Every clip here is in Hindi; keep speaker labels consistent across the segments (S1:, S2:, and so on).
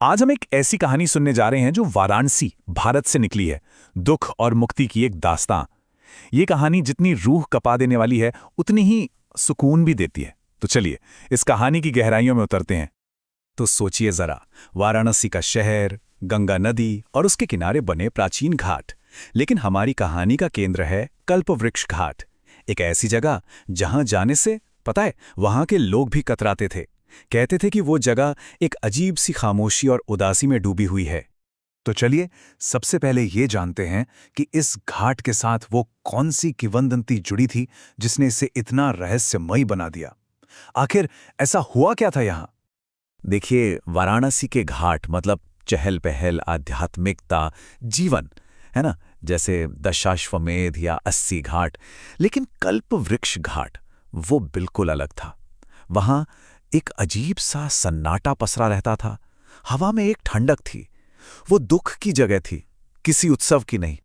S1: आज हम एक ऐसी कहानी सुनने जा रहे हैं जो वाराणसी, भारत से निकली है। दुख और मुक्ति की एक दास्तां। ये कहानी जितनी रूह कपा देने वाली है, उतनी ही सुकून भी देती है। तो चलिए, इस कहानी की गहराइयों में उतरते हैं। तो सोचिए जरा, वाराणसी का शहर, गंगा नदी और उसके किनारे बने प्राचीन घाट। लेकिन हमारी कहानी का केंद्र है कल्पवृक्ष घाट। एक ऐसी जगह जहां जाने से, पता है, वहां के लोग भी कतराते थे। कहते थे कि वो जगह एक अजीब सी खामोशी और उदासी में डूबी हुई है। तो चलिए, सबसे पहले ये जानते हैं कि इस घाट के साथ वो कौन सी किंवदंती जुड़ी थी जिसने इसे इतना रहस्यमयी बना दिया। आखिर ऐसा हुआ क्या था यहाँ? देखिए, वाराणसी के घाट मतलब चहल पहल, आध्यात्मिकता, जीवन, है ना, जैसे दशाश्वमेध या 80 घाट। लेकिन कल्पवृक्ष घाट वो बिल्कुल अलग था। वहां एक अजीब सा सन्नाटा पसरा रहता था। हवा में एक ठंडक थी। वो दुख की जगह थी, किसी उत्सव की नहीं।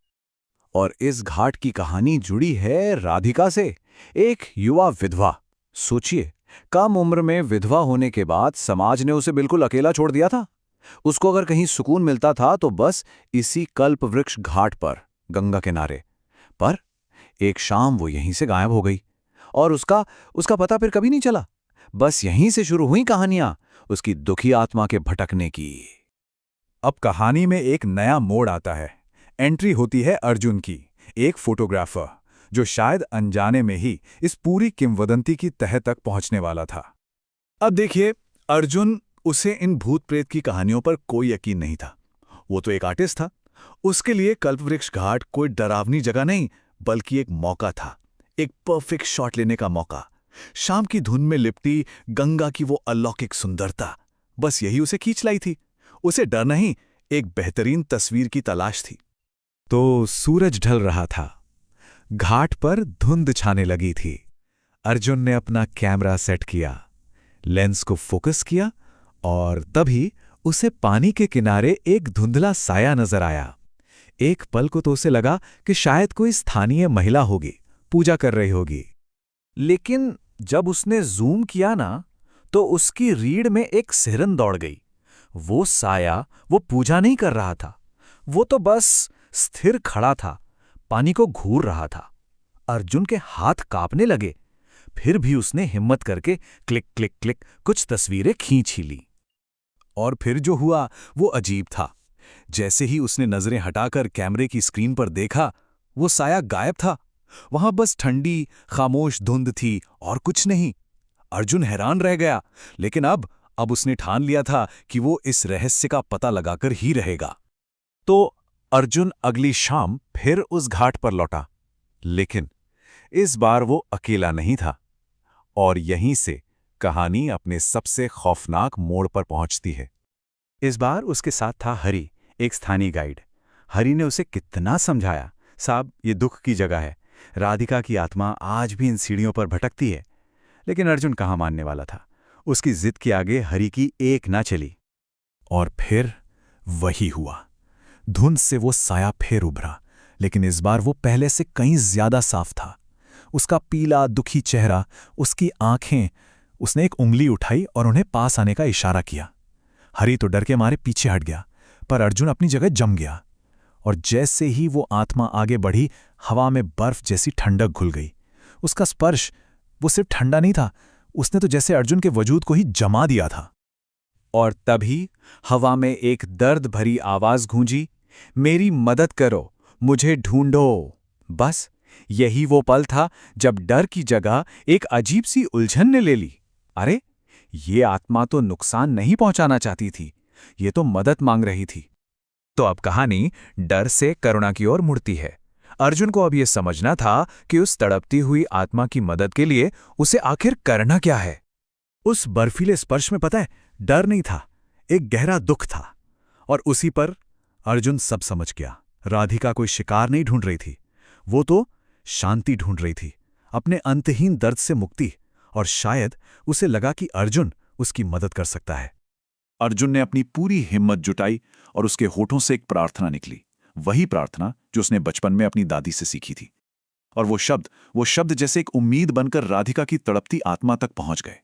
S1: और इस घाट की कहानी जुड़ी है राधिका से, एक युवा विधवा। सोचिए, कम उम्र में विधवा होने के बाद समाज ने उसे बिल्कुल अकेला छोड़ दिया था। उसको अगर कहीं सुकून मिलता था तो बस इसी कल्पवृक्ष घाट पर, गंगा किनारे। पर एक शाम वो यहीं से गायब हो गई और उसका उसका पता फिर कभी नहीं चला। बस यहीं से शुरू हुई कहानियां उसकी दुखी आत्मा के भटकने की।
S2: अब कहानी में एक नया मोड़ आता है। एंट्री होती है अर्जुन की, एक फोटोग्राफर, जो शायद अनजाने में ही इस पूरी किंवदंती की तह तक पहुंचने वाला था। अब देखिए, अर्जुन, उसे इन भूत प्रेत की कहानियों पर कोई यकीन नहीं था। वो तो एक आर्टिस्ट था। उसके लिए कल्पवृक्ष घाट कोई डरावनी जगह नहीं, बल्कि एक मौका था, एक परफेक्ट शॉट लेने का मौका। शाम की धुन में लिपटी गंगा की वो अलौकिक सुंदरता, बस यही उसे खींच लाई थी। उसे डर नहीं, एक बेहतरीन तस्वीर की तलाश थी।
S1: तो सूरज ढल रहा था, घाट पर धुंध छाने लगी थी। अर्जुन ने अपना कैमरा सेट किया, लेंस को फोकस किया और तभी उसे पानी के किनारे एक धुंधला साया नजर आया। एक पल को तो उसे लगा कि शायद कोई स्थानीय महिला होगी, पूजा कर रही होगी। लेकिन जब उसने जूम किया ना, तो उसकी रीढ़ में एक सिरन दौड़ गई। वो साया वो पूजा नहीं कर रहा था, वो तो बस स्थिर खड़ा था, पानी को घूर रहा था। अर्जुन के हाथ कांपने लगे। फिर भी उसने हिम्मत करके क्लिक क्लिक क्लिक कुछ तस्वीरें खींच ही ली। और फिर जो हुआ वो अजीब था। जैसे ही उसने नजरें हटाकर कैमरे की स्क्रीन पर देखा, वो साया गायब था। वहां बस ठंडी खामोश धुंध थी और कुछ नहीं। अर्जुन हैरान रह गया, लेकिन अब उसने ठान लिया था कि वो इस रहस्य का पता लगाकर ही रहेगा। तो अर्जुन अगली शाम फिर उस घाट पर लौटा। लेकिन इस बार वो अकेला नहीं था। और यहीं से कहानी अपने सबसे खौफनाक मोड़ पर पहुंचती है। इस बार उसके साथ था हरी, एक स्थानीय गाइड। हरी ने उसे कितना समझाया, साहब ये दुख की जगह है, राधिका की आत्मा आज भी इन सीढ़ियों पर भटकती है। लेकिन अर्जुन कहाँ मानने वाला था। उसकी जिद के आगे हरी की एक ना चली। और फिर वही हुआ। धुंध से वो साया फिर उभरा, लेकिन इस बार वो पहले से कहीं ज्यादा साफ था। उसका पीला दुखी चेहरा, उसकी आंखें। उसने एक उंगली उठाई और उन्हें पास आने का इशारा किया। हरी तो डर के मारे पीछे हट गया, पर अर्जुन अपनी जगह जम गया। और जैसे ही वो आत्मा आगे बढ़ी, हवा में बर्फ जैसी ठंडक घुल गई। उसका स्पर्श वो सिर्फ ठंडा नहीं था, उसने तो जैसे अर्जुन के वजूद को ही जमा दिया था। और तभी हवा में एक दर्द भरी आवाज गूंजी, मेरी मदद करो, मुझे ढूंढो। बस यही वो पल था जब डर की जगह एक अजीब सी उलझन ने ले ली। अरे, ये आत्मा तो नुकसान नहीं पहुंचाना चाहती थी, ये तो मदद मांग रही थी। तो अब कहानी डर से करुणा की ओर मुड़ती है। अर्जुन को अब यह समझना था कि उस तड़पती हुई आत्मा की मदद के लिए उसे आखिर करना क्या है। उस बर्फीले स्पर्श में, पता है, डर नहीं था, एक गहरा दुख था। और उसी पर अर्जुन सब समझ गया। राधिका कोई शिकार नहीं ढूंढ रही थी, वो तो शांति ढूंढ रही थी, अपने अंतहीन दर्द से मुक्ति। और शायद उसे लगा कि अर्जुन उसकी मदद कर सकता है।
S2: अर्जुन ने अपनी पूरी हिम्मत जुटाई और उसके होठों से एक प्रार्थना निकली, वही प्रार्थना जो उसने बचपन में अपनी दादी से सीखी थी। और वो शब्द जैसे एक उम्मीद बनकर राधिका की तड़पती आत्मा तक पहुंच गए।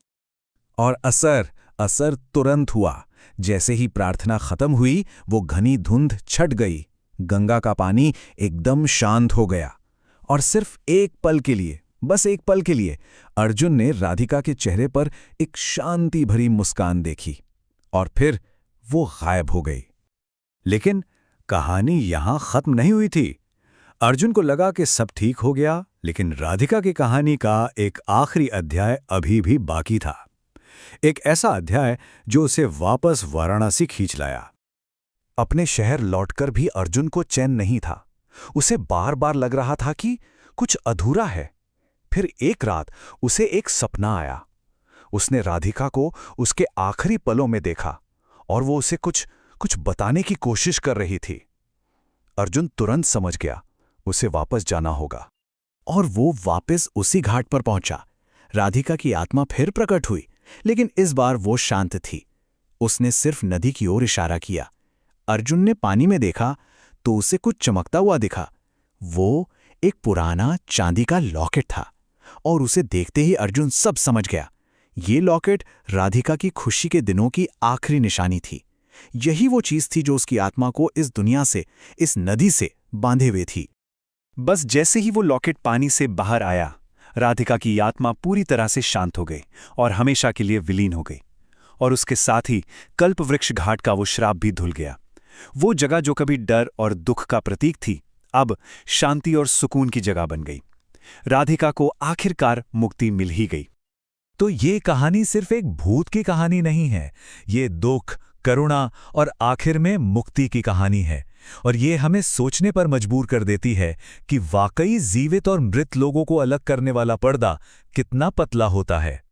S1: और असर तुरंत हुआ। जैसे ही प्रार्थना खत्म हुई वो घनी धुंध छट गई। गंगा का पानी एकदम शांत हो गया और सिर्फ एक पल के लिए, बस एक पल के लिए, अर्जुन ने राधिका के चेहरे पर एक शांति भरी मुस्कान देखी और फिर वो गायब हो गई।
S2: लेकिन कहानी यहां खत्म नहीं हुई थी। अर्जुन को लगा कि सब ठीक हो गया, लेकिन राधिका की कहानी का एक आखिरी अध्याय अभी भी बाकी था। एक ऐसा अध्याय जो उसे वापस वाराणसी खींच लाया।
S1: अपने शहर लौटकर भी अर्जुन को चैन नहीं था। उसे बार बार लग रहा था कि कुछ अधूरा है। फिर एक रात उसे एक सपना आया। उसने राधिका को उसके आखिरी पलों में देखा और वो उसे कुछ बताने की कोशिश कर रही थी। अर्जुन तुरंत समझ गया उसे वापस जाना होगा और वो वापस उसी घाट पर पहुंचा। राधिका की आत्मा फिर प्रकट हुई, लेकिन इस बार वो शांत थी। उसने सिर्फ नदी की ओर इशारा किया। अर्जुन ने पानी में देखा तो उसे कुछ चमकता हुआ दिखा। वो एक पुराना चांदी का लॉकेट था और उसे देखते ही अर्जुन सब समझ गया। ये लॉकेट राधिका की खुशी के दिनों की आखिरी निशानी थी। यही वो चीज थी जो उसकी आत्मा को इस दुनिया से, इस नदी से बांधे हुए थी।
S2: बस जैसे ही वो लॉकेट पानी से बाहर आया, राधिका की आत्मा पूरी तरह से शांत हो गई और हमेशा के लिए विलीन हो गई। और उसके साथ ही कल्पवृक्ष घाट का वो श्राप भी धुल गया। वो जगह जो कभी डर और दुख का प्रतीक थी, अब शांति और सुकून की जगह बन गई। राधिका को आखिरकार मुक्ति मिल ही गई।
S1: तो ये कहानी सिर्फ एक भूत की कहानी नहीं है, ये दुख, करुणा और आखिर में मुक्ति की कहानी है। और ये हमें सोचने पर मजबूर कर देती है कि वाकई जीवित और मृत लोगों को अलग करने वाला पर्दा कितना पतला होता है।